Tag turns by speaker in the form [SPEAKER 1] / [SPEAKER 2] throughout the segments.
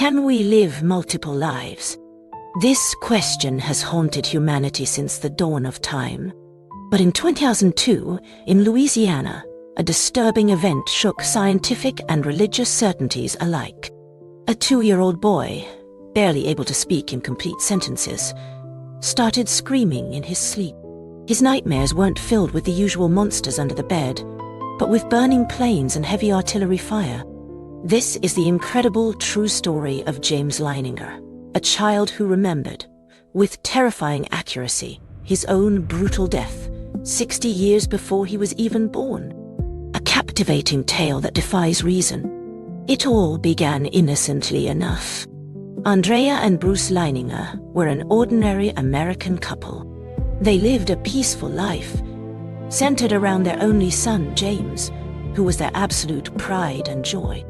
[SPEAKER 1] Can we live multiple lives? This question has haunted humanity since the dawn of time. But in 2002, in Louisiana, a disturbing event shook scientific and religious certainties alike. A 2-year-old boy, barely able to speak in complete sentences, started screaming in his sleep. His nightmares weren't filled with the usual monsters under the bed, but with burning planes and heavy artillery fire. This is the incredible true story of James Leininger, a child who remembered, with terrifying accuracy, his own brutal death, 60 years before he was even born. A captivating tale that defies reason. It all began innocently enough. Andrea and Bruce Leininger were an ordinary American couple. They lived a peaceful life, centered around their only son, James, who was their absolute pride and joy.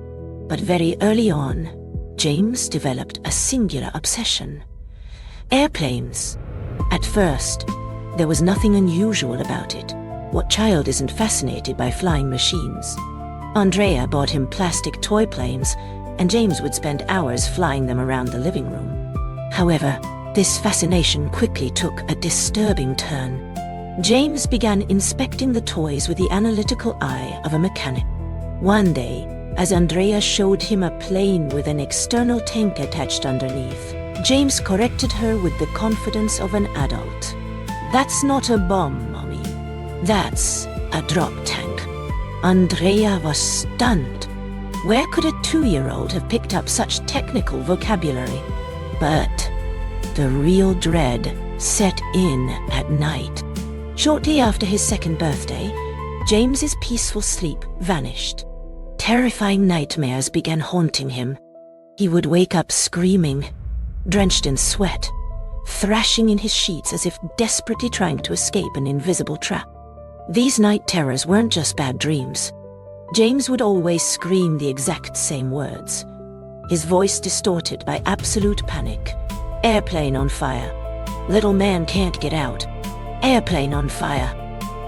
[SPEAKER 1] But very early on, James developed a singular obsession. Airplanes. At first, there was nothing unusual about it. What child isn't fascinated by flying machines? Andrea bought him plastic toy planes, and James would spend hours flying them around the living room. However, this fascination quickly took a disturbing turn. James began inspecting the toys with the analytical eye of a mechanic. One day, as Andrea showed him a plane with an external tank attached underneath, James corrected her with the confidence of an adult. "That's not a bomb, Mommy. That's a drop tank." Andrea was stunned. Where could a 2-year-old have picked up such technical vocabulary? But the real dread set in at night. Shortly after his 2nd birthday, James's peaceful sleep vanished. Terrifying nightmares began haunting him. He would wake up screaming, drenched in sweat, thrashing in his sheets as if desperately trying to escape an invisible trap. These night terrors weren't just bad dreams. James would always scream the exact same words, his voice distorted by absolute panic. "Airplane on fire. Little man can't get out. Airplane on fire."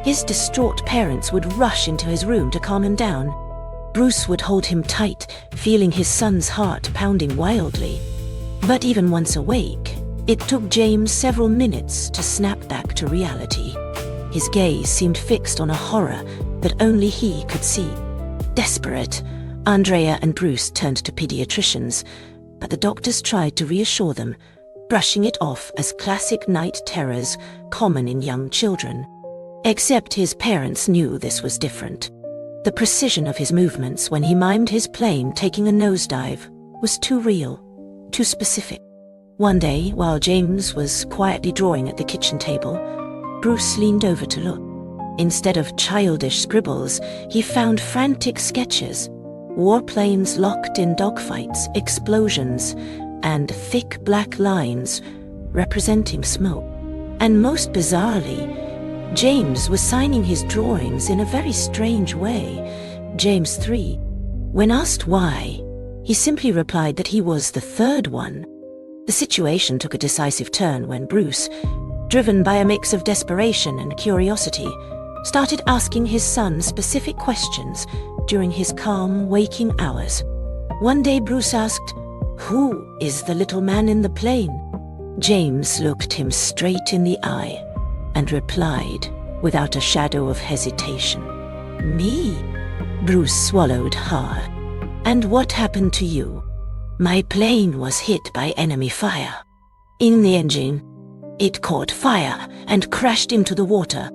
[SPEAKER 1] His distraught parents would rush into his room to calm him down. Bruce would hold him tight, feeling his son's heart pounding wildly. But even once awake, it took James several minutes to snap back to reality. His gaze seemed fixed on a horror that only he could see. Desperate, Andrea and Bruce turned to pediatricians, but the doctors tried to reassure them, brushing it off as classic night terrors common in young children. Except his parents knew this was different. The precision of his movements when he mimed his plane taking a nosedive was too real, too specific. One day, while James was quietly drawing at the kitchen table, Bruce leaned over to look. Instead of childish scribbles, he found frantic sketches, warplanes locked in dogfights, explosions, and thick black lines representing smoke. And most bizarrely, James was signing his drawings in a very strange way, James 3. When asked why, he simply replied that he was the 3rd one. The situation took a decisive turn when Bruce, driven by a mix of desperation and curiosity, started asking his son specific questions during his calm waking hours. One day Bruce asked, "Who is the little man in the plane?" James looked him straight in the eye and replied without a shadow of hesitation, "Me." Bruce swallowed hard. "And what happened to you?" "My plane was hit by enemy fire. In the engine, it caught fire and crashed into the water."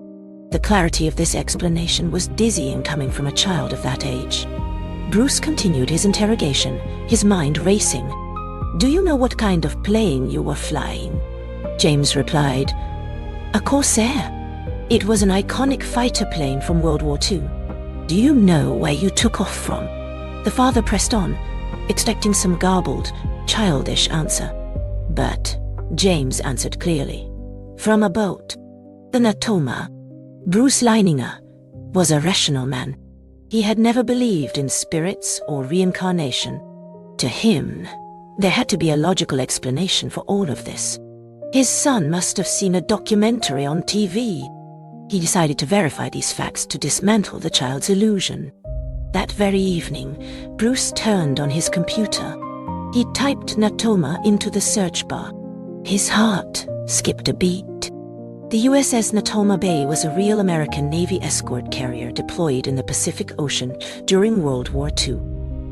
[SPEAKER 1] The clarity of this explanation was dizzying coming from a child of that age. Bruce continued his interrogation, his mind racing. "Do you know what kind of plane you were flying?" James replied, "A Corsair. It was an iconic fighter plane from World War II. Do you know where you took off from?" The father pressed on, expecting some garbled, childish answer. But James answered clearly, "From a boat. The Natoma." Bruce Leininger was a rational man. He had never believed in spirits or reincarnation. To him, there had to be a logical explanation for all of this. His son must have seen a documentary on TV. He decided to verify these facts to dismantle the child's illusion. That very evening, Bruce turned on his computer. He typed Natoma into the search bar. His heart skipped a beat. The USS Natoma Bay was a real American Navy escort carrier deployed in the Pacific Ocean during World War II.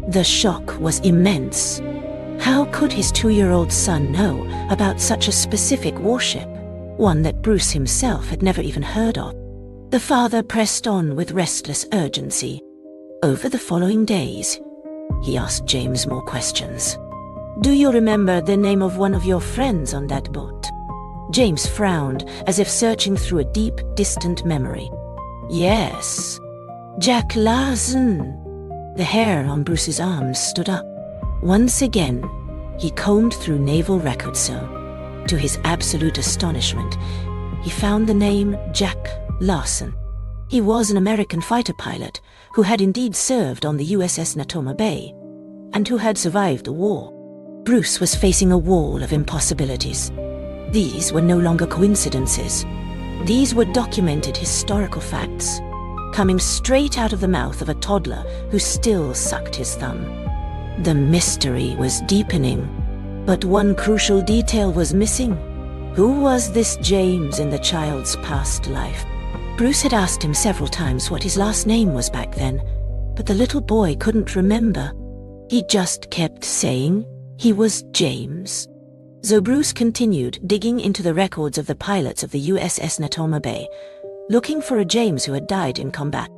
[SPEAKER 1] The shock was immense. How could his 2-year-old son know about such a specific warship, one that Bruce himself had never even heard of? The father pressed on with restless urgency. Over the following days, he asked James more questions. "Do you remember the name of one of your friends on that boat?" James frowned, as if searching through a deep, distant memory. "Yes, Jack Larson." The hair on Bruce's arms stood up. Once again, he combed through naval records so, to his absolute astonishment, he found the name Jack Larson. He was an American fighter pilot who had indeed served on the USS Natoma Bay, and who had survived the war. Bruce was facing a wall of impossibilities. These were no longer coincidences. These were documented historical facts, coming straight out of the mouth of a toddler who still sucked his thumb. The mystery was deepening, but one crucial detail was missing. Who was this James in the child's past life? Bruce had asked him several times what his last name was back then, but the little boy couldn't remember. He just kept saying he was James. So Bruce continued digging into the records of the pilots of the USS Natoma Bay, looking for a James who had died in combat.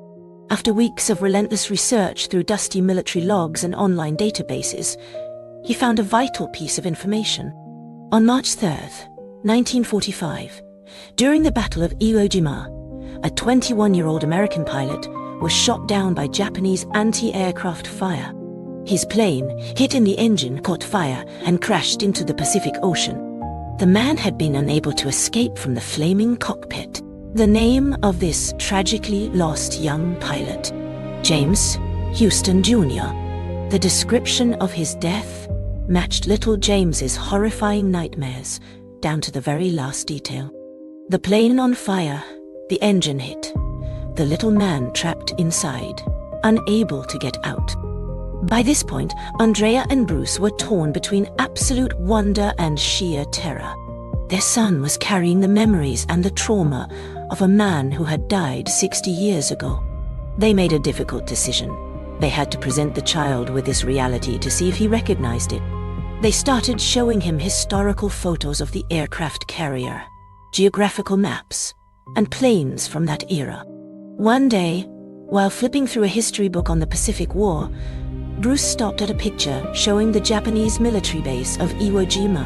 [SPEAKER 1] After weeks of relentless research through dusty military logs and online databases, he found a vital piece of information. On March 3rd, 1945, during the Battle of Iwo Jima, a 21-year-old American pilot was shot down by Japanese anti-aircraft fire. His plane, hit in the engine, caught fire and crashed into the Pacific Ocean. The man had been unable to escape from the flaming cockpit. The name of this tragically lost young pilot, James Huston Jr. The description of his death matched little James's horrifying nightmares down to the very last detail. The plane on fire, the engine hit, the little man trapped inside, unable to get out. By this point, Andrea and Bruce were torn between absolute wonder and sheer terror. Their son was carrying the memories and the trauma of a man who had died 60 years ago. They made a difficult decision. They had to present the child with this reality to see if he recognized it. They started showing him historical photos of the aircraft carrier, geographical maps, and planes from that era. One day, while flipping through a history book on the Pacific War, Bruce stopped at a picture showing the Japanese military base of Iwo Jima.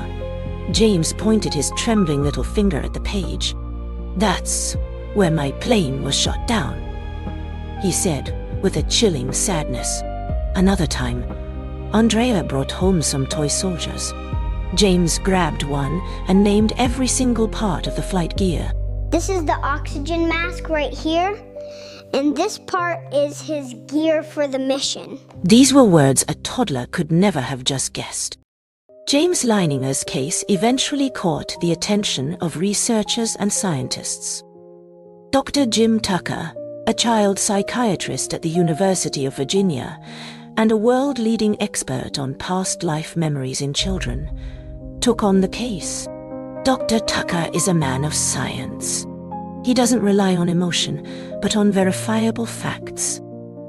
[SPEAKER 1] James pointed his trembling little finger at the page. "That's where my plane was shot down," he said with a chilling sadness. Another time, Andrea brought home some toy soldiers. James grabbed one and named every single part of the flight gear.
[SPEAKER 2] "This is the oxygen mask right here, and this part is his gear for the mission."
[SPEAKER 1] These were words a toddler could never have just guessed. James Leininger's case eventually caught the attention of researchers and scientists. Dr. Jim Tucker, a child psychiatrist at the University of Virginia and a world-leading expert on past life memories in children, took on the case. Dr. Tucker is a man of science. He doesn't rely on emotion, but on verifiable facts.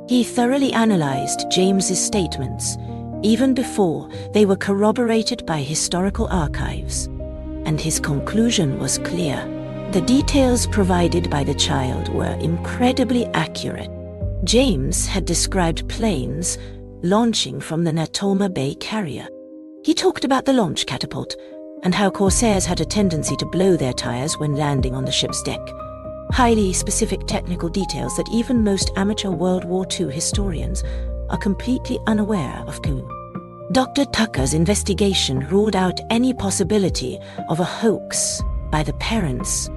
[SPEAKER 1] He thoroughly analyzed James's statements, even before they were corroborated by historical archives. And his conclusion was clear. The details provided by the child were incredibly accurate. James had described planes launching from the Natoma Bay carrier. He talked about the launch catapult and how Corsairs had a tendency to blow their tires when landing on the ship's deck. Highly specific technical details that even most amateur World War II historians are completely unaware of. Dr. Tucker's investigation ruled out any possibility of a hoax by the parents.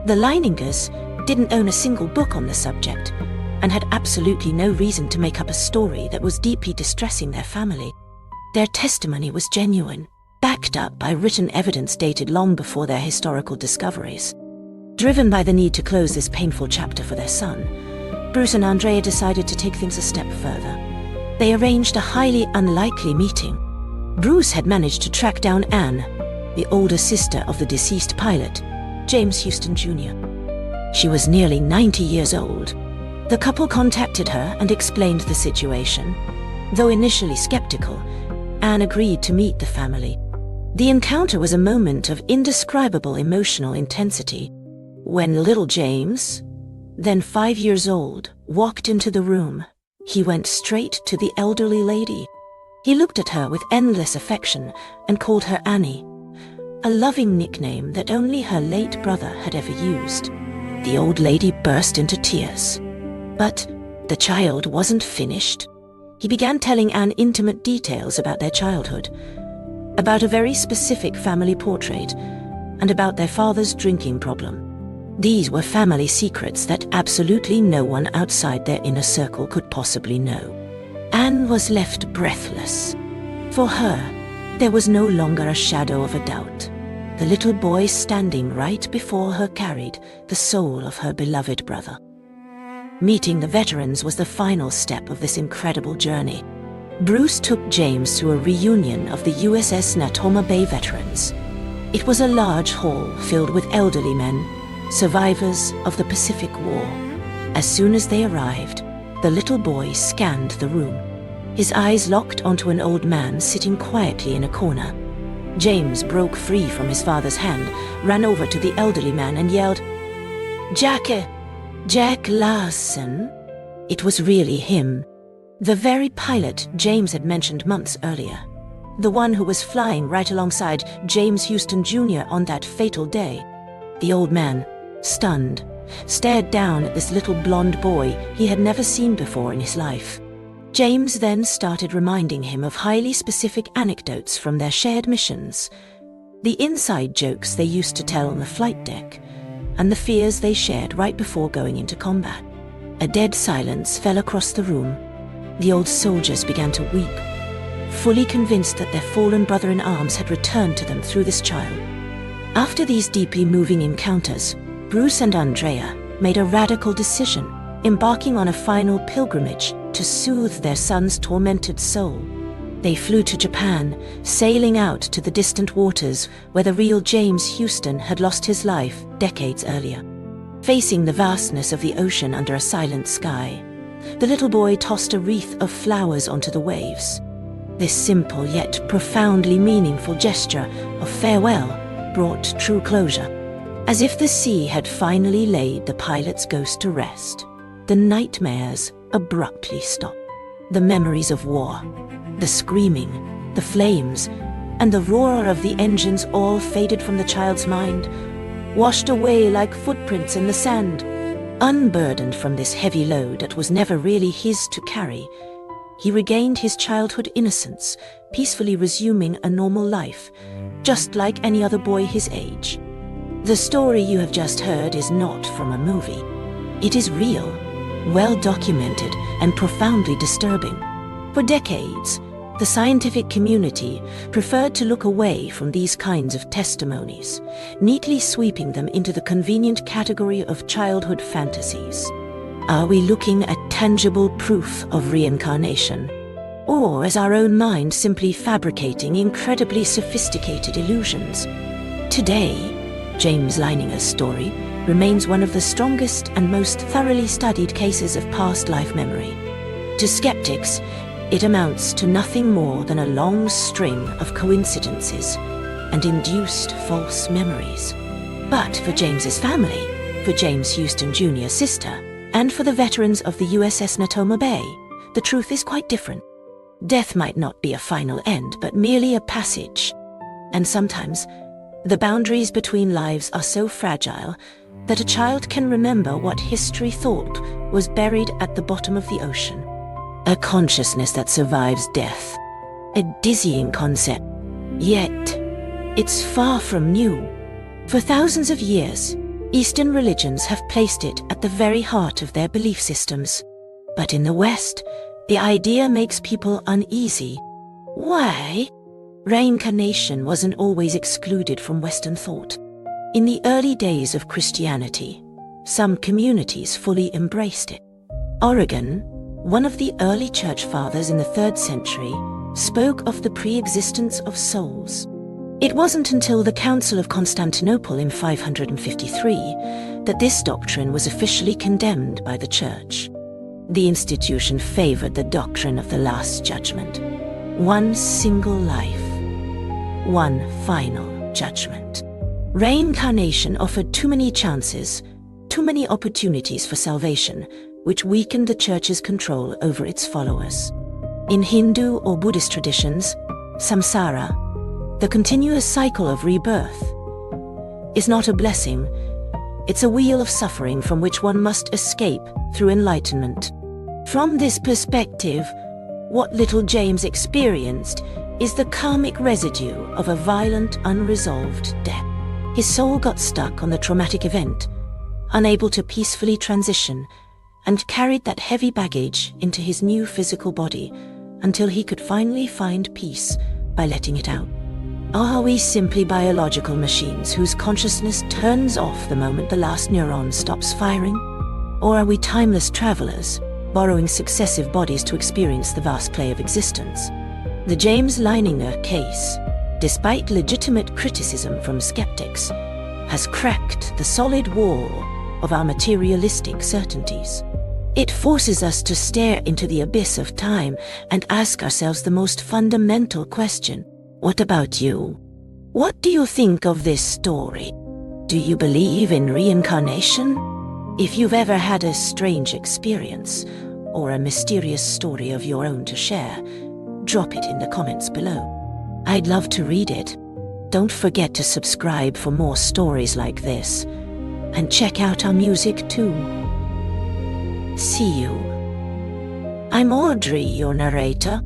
[SPEAKER 1] The Leiningers didn't own a single book on the subject and had absolutely no reason to make up a story that was deeply distressing their family. Their testimony was genuine, backed up by written evidence dated long before their historical discoveries. Driven by the need to close this painful chapter for their son, Bruce and Andrea decided to take things a step further. They arranged a highly unlikely meeting. Bruce had managed to track down Anne, the older sister of the deceased pilot, James Huston Jr. She was nearly 90 years old. The couple contacted her and explained the situation. Though initially skeptical, Anne agreed to meet the family. The encounter was a moment of indescribable emotional intensity. When little James, then 5 years old, walked into the room, he went straight to the elderly lady. He looked at her with endless affection and called her Annie, a loving nickname that only her late brother had ever used. The old lady burst into tears. But the child wasn't finished. He began telling Anne intimate details about their childhood, about a very specific family portrait, and about their father's drinking problem. These were family secrets that absolutely no one outside their inner circle could possibly know. Anne was left breathless. For her, there was no longer a shadow of a doubt. The little boy standing right before her carried the soul of her beloved brother. Meeting the veterans was the final step of this incredible journey. Bruce took James to a reunion of the USS Natoma Bay veterans. It was a large hall filled with elderly men, survivors of the Pacific War. As soon as they arrived, the little boy scanned the room. His eyes locked onto an old man sitting quietly in a corner. James broke free from his father's hand, ran over to the elderly man and yelled, Jack Larson." It was really him. The very pilot James had mentioned months earlier. The one who was flying right alongside James Huston Jr. on that fatal day. The old man, stunned, stared down at this little blonde boy he had never seen before in his life. James then started reminding him of highly specific anecdotes from their shared missions, the inside jokes they used to tell on the flight deck, and the fears they shared right before going into combat. A dead silence fell across the room. The old soldiers began to weep, fully convinced that their fallen brother-in-arms had returned to them through this child. After these deeply moving encounters, Bruce and Andrea made a radical decision, embarking on a final pilgrimage to soothe their son's tormented soul. They flew to Japan, sailing out to the distant waters where the real James Huston had lost his life decades earlier. Facing the vastness of the ocean under a silent sky, the little boy tossed a wreath of flowers onto the waves. This simple yet profoundly meaningful gesture of farewell brought true closure. As if the sea had finally laid the pilot's ghost to rest, the nightmares abruptly stopped. The memories of war, the screaming, the flames, and the roar of the engines all faded from the child's mind, washed away like footprints in the sand. Unburdened from this heavy load that was never really his to carry, he regained his childhood innocence, peacefully resuming a normal life, just like any other boy his age. The story you have just heard is not from a movie. It is real, well documented, and profoundly disturbing. For decades, the scientific community preferred to look away from these kinds of testimonies, neatly sweeping them into the convenient category of childhood fantasies. Are we looking at tangible proof of reincarnation? Or is our own mind simply fabricating incredibly sophisticated illusions? Today, James Leininger's story remains one of the strongest and most thoroughly studied cases of past life memory. To skeptics, it amounts to nothing more than a long string of coincidences and induced false memories. But for James's family, for James Huston Jr.'s sister, and for the veterans of the USS Natoma Bay, the truth is quite different. Death might not be a final end, but merely a passage. And sometimes, the boundaries between lives are so fragile that a child can remember what history thought was buried at the bottom of the ocean. A consciousness that survives death. A dizzying concept. Yet, it's far from new. For thousands of years, Eastern religions have placed it at the very heart of their belief systems. But in the West, the idea makes people uneasy. Why? Reincarnation wasn't always excluded from Western thought. In the early days of Christianity, some communities fully embraced it. Origen, one of the early church fathers in the 3rd century, spoke of the pre-existence of souls. It wasn't until the Council of Constantinople in 553 that this doctrine was officially condemned by the Church. The institution favored the doctrine of the Last Judgment. One single life. One final judgment. Reincarnation offered too many chances, too many opportunities for salvation, which weakened the Church's control over its followers. In Hindu or Buddhist traditions, samsara, the continuous cycle of rebirth, is not a blessing. It's a wheel of suffering from which one must escape through enlightenment. From this perspective, what little James experienced is the karmic residue of a violent, unresolved death. His soul got stuck on the traumatic event, unable to peacefully transition, and carried that heavy baggage into his new physical body until he could finally find peace by letting it out. Are we simply biological machines whose consciousness turns off the moment the last neuron stops firing? Or are we timeless travelers, borrowing successive bodies to experience the vast play of existence? The James Leininger case, despite legitimate criticism from skeptics, has cracked the solid wall of our materialistic certainties. It forces us to stare into the abyss of time and ask ourselves the most fundamental question: what about you? What do you think of this story? Do you believe in reincarnation? If you've ever had a strange experience or a mysterious story of your own to share, drop it in the comments below. I'd love to read it. Don't forget to subscribe for more stories like this, and check out our music too. See you. I'm Audrey, your narrator.